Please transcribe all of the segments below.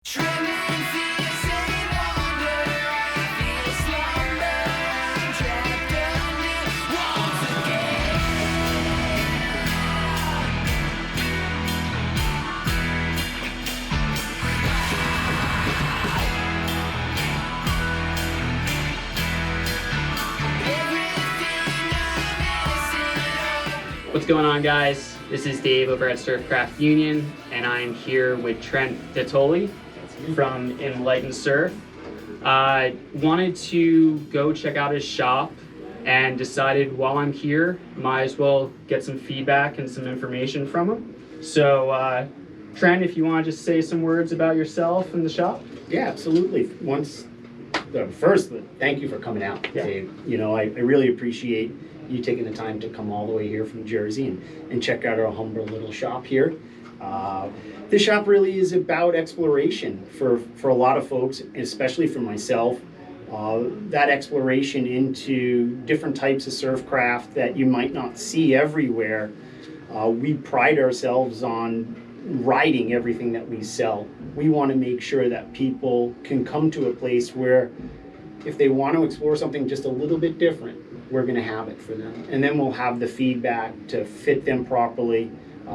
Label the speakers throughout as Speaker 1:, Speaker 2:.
Speaker 1: What's going on, guys? This is Dave over at Surfcraft Union, and I'm here with Trent Dattoli from Enlighten Surf. Wanted to go check out his shop and decided while I'm here, might as well get some feedback and some information from him. So, Trent, if you want to just say some words about yourself and the shop.
Speaker 2: Yeah, absolutely. First, thank you for coming out, Dave. You know, I really appreciate you taking the time to come all the way here from Jersey and check out our humble little shop here. This shop really is about exploration for a lot of folks, especially for myself. That exploration into different types of surf craft that you might not see everywhere. We pride ourselves on riding everything that we sell. We want to make sure that people can come to a place where if they want to explore something just a little bit different, we're going to have it for them. And then we'll have the feedback to fit them properly,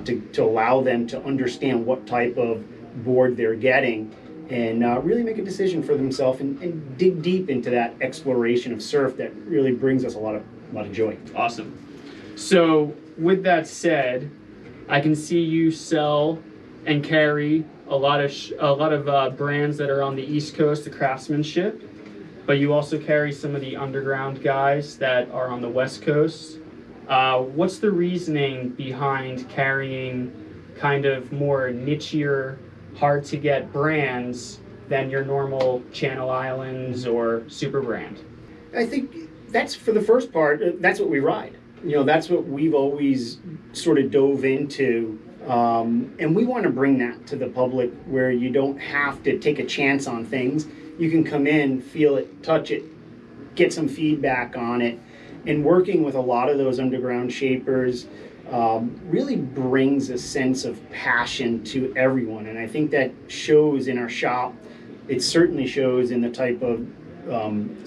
Speaker 2: to allow them to understand what type of board they're getting and really make a decision for themselves and dig deep into that exploration of surf that really brings us a lot of joy.
Speaker 1: Awesome. So with that said, I can see you sell and carry a lot of brands that are on the East Coast, the craftsmanship, but you also carry some of the underground guys that are on the West Coast. What's the reasoning behind carrying kind of more nichier, hard to get brands than your normal Channel Islands or super brand?
Speaker 2: I think that's, for the first part, that's what we ride. You know, that's what we've always sort of dove into. And we want to bring that to the public where you don't have to take a chance on things. You can come in, feel it, touch it, get some feedback on it. And working with a lot of those underground shapers really brings a sense of passion to everyone. And I think that shows in our shop. It certainly shows in the type of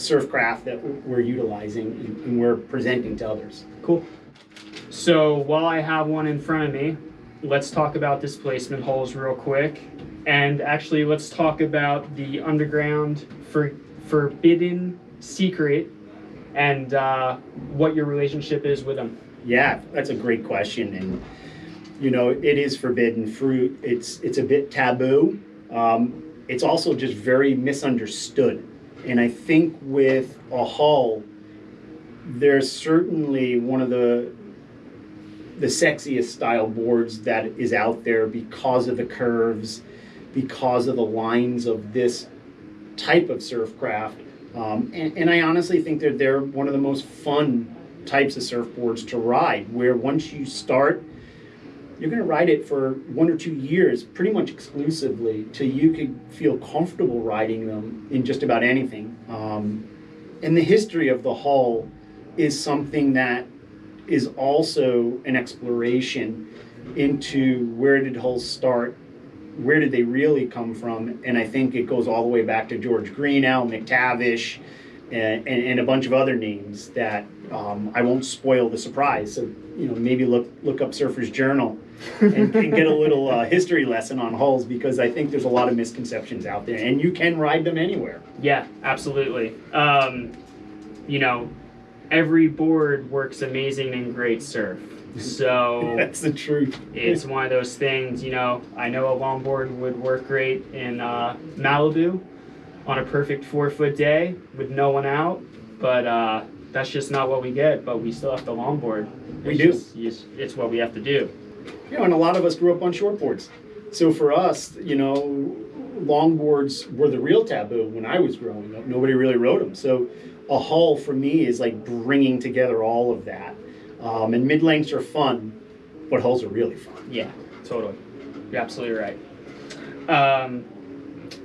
Speaker 2: surf craft that we're utilizing and we're presenting to others.
Speaker 1: Cool. So while I have one in front of me, let's talk about displacement holes real quick. And actually, let's talk about the underground forbidden secret and what your relationship is with them.
Speaker 2: Yeah, that's a great question. And, you know, it is forbidden fruit. It's a bit taboo. It's also just very misunderstood. And I think with a hull, there's certainly one of the sexiest style boards that is out there because of the curves, because of the lines of this type of surf craft. And I honestly think that they're one of the most fun types of surfboards to ride, where once you start, you're going to ride it for 1 or 2 years, pretty much exclusively, till you can feel comfortable riding them in just about anything. And the history of the hull is something that is also an exploration into where did hulls start, where did they really come from, and I think it goes all the way back to George Greenough, McTavish, and a bunch of other names that I won't spoil the surprise. So, you know, maybe look up Surfer's Journal and get a little history lesson on hulls, because I think there's a lot of misconceptions out there, and you can ride them anywhere.
Speaker 1: Yeah, absolutely. You know, every board works amazing in great surf. So
Speaker 2: that's the truth.
Speaker 1: It's one of those things, you know, I know a longboard would work great in Malibu on a perfect 4-foot day with no one out, but that's just not what we get, but we still have to longboard. It's what we have to do.
Speaker 2: You know, and a lot of us grew up on shortboards. So for us, you know, longboards were the real taboo when I was growing up. Nobody really rode them. So a hull for me is like bringing together all of that. And mid-lengths are fun, but hulls are really fun.
Speaker 1: Yeah, totally. You're absolutely right.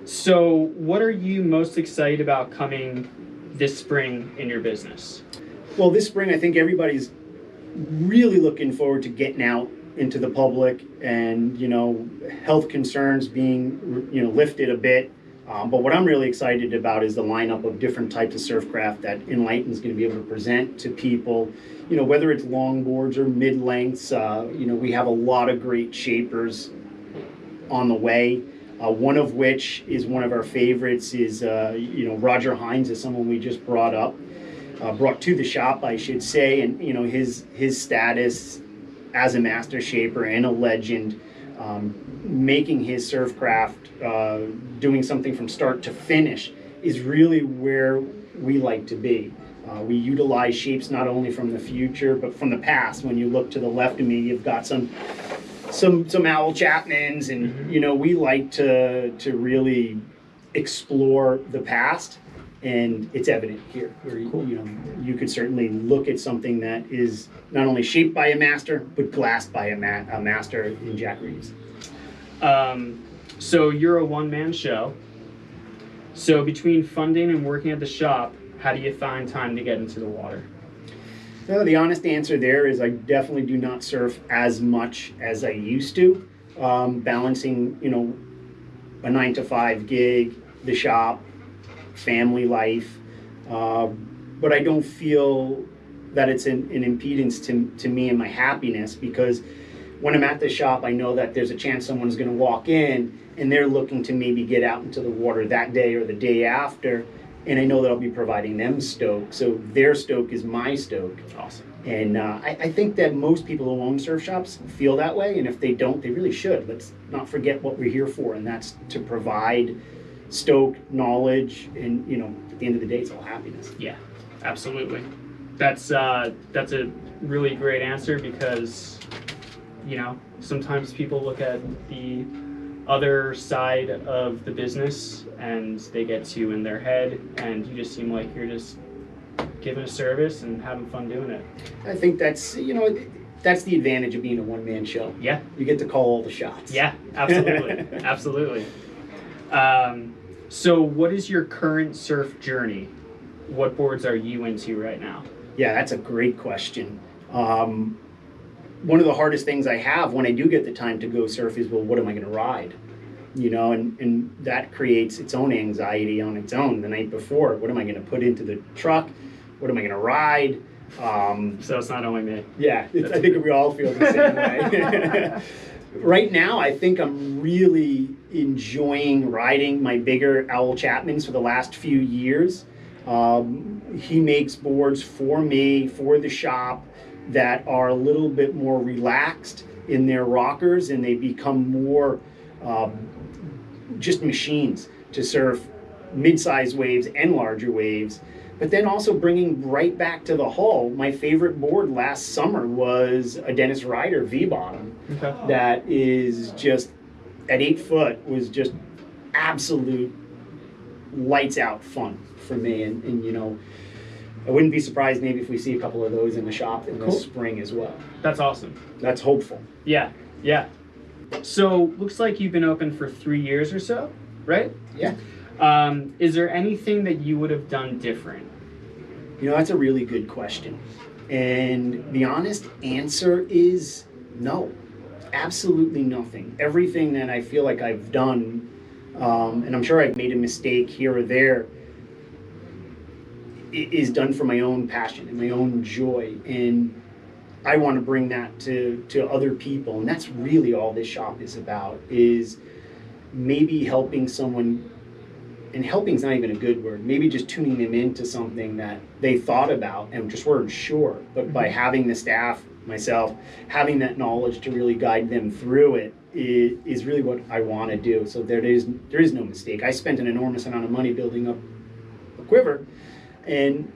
Speaker 1: So what are you most excited about coming this spring in your business?
Speaker 2: Well, this spring, I think everybody's really looking forward to getting out into the public, and health concerns being lifted a bit. But what I'm really excited about is the lineup of different types of surf craft that Enlighten is going to be able to present to people. Whether it's longboards or mid lengths. We have a lot of great shapers on the way. One of which is one of our favorites is Roger Hines is someone we just brought to the shop, I should say, and his status as a master shaper and a legend, making his surf craft, doing something from start to finish, is really where we like to be. We utilize shapes not only from the future but from the past. When you look to the left of me, you've got some owl Chapmans, and we like to really explore the past, and it's evident here. Where you could certainly look at something that is not only shaped by a master but glassed by a master in Jack Reeves.
Speaker 1: So you're a one-man show. So between funding and working at the shop, how do you find time to get into the water?
Speaker 2: No, the honest answer there is I definitely do not surf as much as I used to. Balancing, a 9-to-5 gig, the shop, family life. But I don't feel that it's an impedance to me and my happiness, because when I'm at the shop, I know that there's a chance someone's going to walk in and they're looking to maybe get out into the water that day or the day after. And I know that I'll be providing them stoke. So their stoke is my stoke.
Speaker 1: Awesome.
Speaker 2: And I think that most people who own surf shops feel that way. And if they don't, they really should. Let's not forget what we're here for. And that's to provide stoke, knowledge, and, at the end of the day, it's all happiness.
Speaker 1: Yeah, absolutely. That's a really great answer, because, sometimes people look at the other side of the business and they get too in their head, and you just seem like you're just giving a service and having fun doing it.
Speaker 2: I think that's that's the advantage of being a one-man show.
Speaker 1: Yeah,
Speaker 2: you get to call all the shots.
Speaker 1: Yeah, absolutely. Absolutely. So what is your current surf journey? What boards are you into right now?
Speaker 2: Yeah, that's a great question. One of the hardest things I have when I do get the time to go surf is, well, what am I going to ride? And that creates its own anxiety on its own the night before. What am I going to put into the truck? What am I going to ride?
Speaker 1: So it's not only me.
Speaker 2: Yeah, I think we all feel the same way. Right now, I think I'm really enjoying riding my bigger Owl Chapmans for the last few years. He makes boards for me, for the shop, that are a little bit more relaxed in their rockers, and they become more just machines to surf mid-sized waves and larger waves. But then also bringing right back to the hull, my favorite board last summer was a Dennis Ryder V-bottom.
Speaker 1: Okay.
Speaker 2: That is just, at 8 foot, was just absolute lights out fun for me. And I wouldn't be surprised maybe if we see a couple of those in the shop in the spring as well.
Speaker 1: That's awesome.
Speaker 2: That's hopeful.
Speaker 1: Yeah. So looks like you've been open for 3 years or so, right?
Speaker 2: Yeah.
Speaker 1: Is there anything that you would have done different?
Speaker 2: That's a really good question. And the honest answer is no. Absolutely nothing. Everything that I feel like I've done, and I'm sure I've made a mistake here or there, is done for my own passion and my own joy. And I want to bring that to other people. And that's really all this shop is about, is maybe helping someone. And helping's not even a good word. Maybe just tuning them into something that they thought about and just weren't sure. But by having the staff, myself, having that knowledge to really guide them through it is really what I want to do. So there is no mistake. I spent an enormous amount of money building up a quiver, and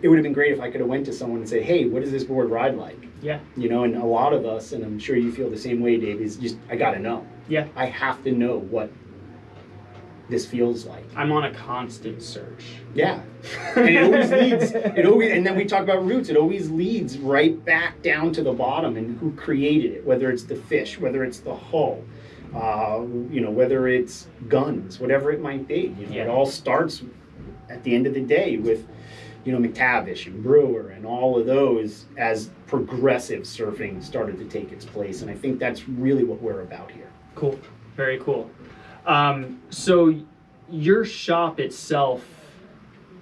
Speaker 2: it would have been great if I could have went to someone and say, hey, what does this board ride like?
Speaker 1: Yeah.
Speaker 2: And a lot of us, and I'm sure you feel the same way, Dave, is just, I got to know.
Speaker 1: Yeah.
Speaker 2: I have to know what this feels like.
Speaker 1: I'm on a constant search.
Speaker 2: Yeah. And it always leads, and then we talk about roots, it always leads right back down to the bottom and who created it, whether it's the fish, whether it's the hull, whether it's guns, whatever it might be. It all starts at the end of the day with, McTavish and Brewer and all of those as progressive surfing started to take its place. And I think that's really what we're about here.
Speaker 1: Cool. Very cool. So your shop itself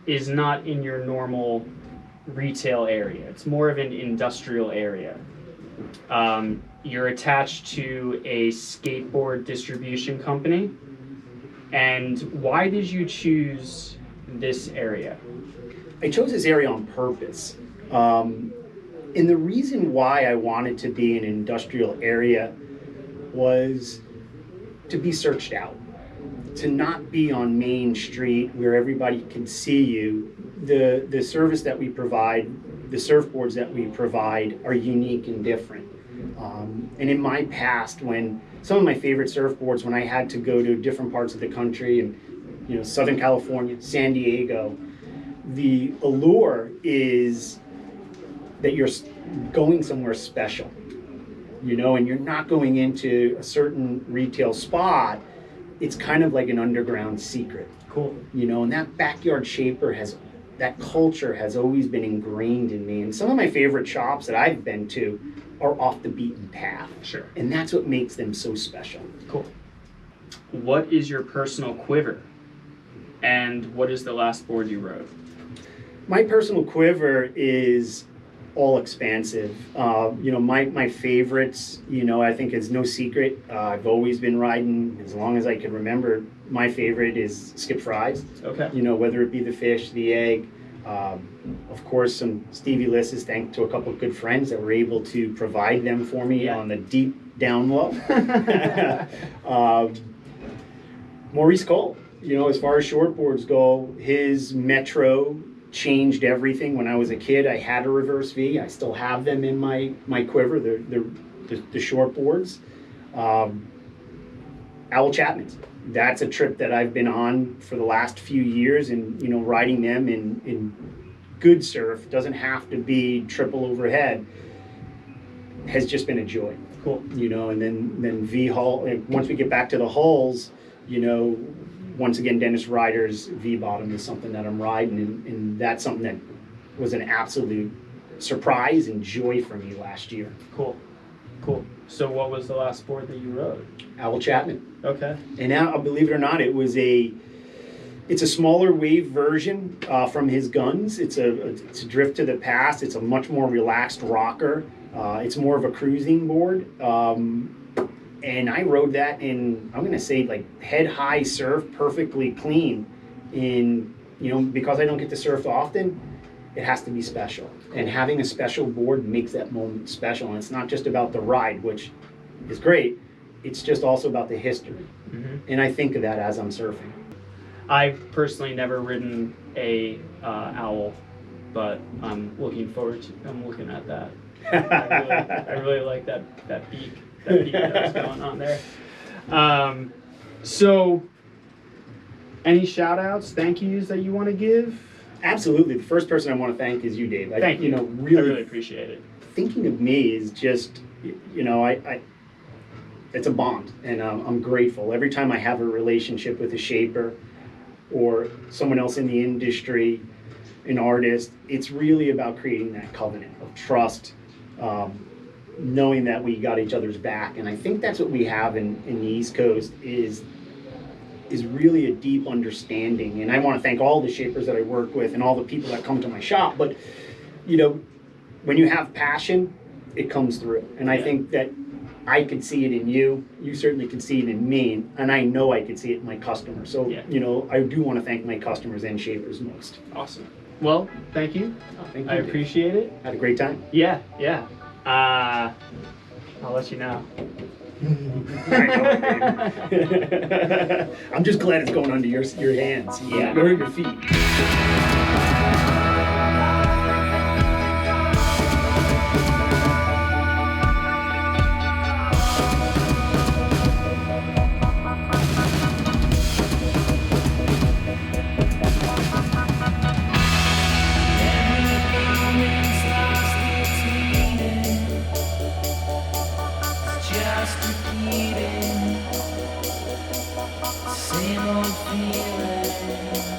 Speaker 1: is not in your normal retail area. It's more of an industrial area. You're attached to a skateboard distribution company. And why did you choose this area?
Speaker 2: I chose this area on purpose. And the reason why I wanted to be in an industrial area was to be searched out, to not be on Main Street where everybody can see you. The service that we provide, the surfboards that we provide are unique and different. And in my past, when some of my favorite surfboards, when I had to go to different parts of the country and, Southern California, San Diego, the allure is that you're going somewhere special, and you're not going into a certain retail spot. It's kind of like an underground secret.
Speaker 1: Cool.
Speaker 2: And that backyard shaper that culture has always been ingrained in me. And some of my favorite shops that I've been to are off the beaten path.
Speaker 1: Sure.
Speaker 2: And that's what makes them so special.
Speaker 1: Cool. What is your personal quiver? And what is the last board you rode?
Speaker 2: My personal quiver is all expansive. My favorites, I think it's no secret. I've always been riding, as long as I can remember, my favorite is Skip Fry's.
Speaker 1: Okay.
Speaker 2: Whether it be the fish, the egg, of course, some Stevie Lisses, thanks to a couple of good friends that were able to provide them for me on the deep down low. Maurice Cole, as far as shortboards go, his Metro changed everything. When I was a kid, I had a reverse V. I still have them in my quiver, the shortboards. Owl Chapman's. That's a trip that I've been on for the last few years, and riding them in good surf, doesn't have to be triple overhead, has just been a joy.
Speaker 1: Cool.
Speaker 2: And then V hull. Once we get back to the hulls, once again, Dennis Ryder's V bottom is something that I'm riding, and that's something that was an absolute surprise and joy for me last year.
Speaker 1: Cool. So what was the last board that you rode?
Speaker 2: Owl Chapman.
Speaker 1: Okay.
Speaker 2: And now, believe it or not, it's a smaller wave version from his guns. It's a drift to the past. It's a much more relaxed rocker. It's more of a cruising board. And I rode that in, I'm going to say, like head high surf, perfectly clean. Because I don't get to surf often, it has to be special. And having a special board makes that moment special. And it's not just about the ride, which is great. It's just also about the history. Mm-hmm. And I think of that as I'm surfing.
Speaker 1: I've personally never ridden a owl, but I'm looking at that. I really like that beak that's going on there. So any shout outs, thank yous that you want to give?
Speaker 2: Absolutely. The first person I want to thank is you, Dave.
Speaker 1: Thank you. I really appreciate it.
Speaker 2: Thinking of me is just, it's a bond, and I'm grateful. Every time I have a relationship with a shaper or someone else in the industry, an artist, it's really about creating that covenant of trust, knowing that we got each other's back. And I think that's what we have in the East Coast is really a deep understanding. And I want to thank all the shapers that I work with and all the people that come to my shop. But, when you have passion, it comes through. And I think that I could see it in you. You certainly can see it in me. And I know I could see it in my customers. So, I do want to thank my customers and shapers most.
Speaker 1: Awesome. Well, thank you.
Speaker 2: Thank you,
Speaker 1: I appreciate it.
Speaker 2: Had a great time.
Speaker 1: Yeah. I'll let you know.
Speaker 2: I know, baby. I'm just glad it's going under your hands.
Speaker 1: Yeah.
Speaker 2: Or your feet.
Speaker 3: Same old feeling.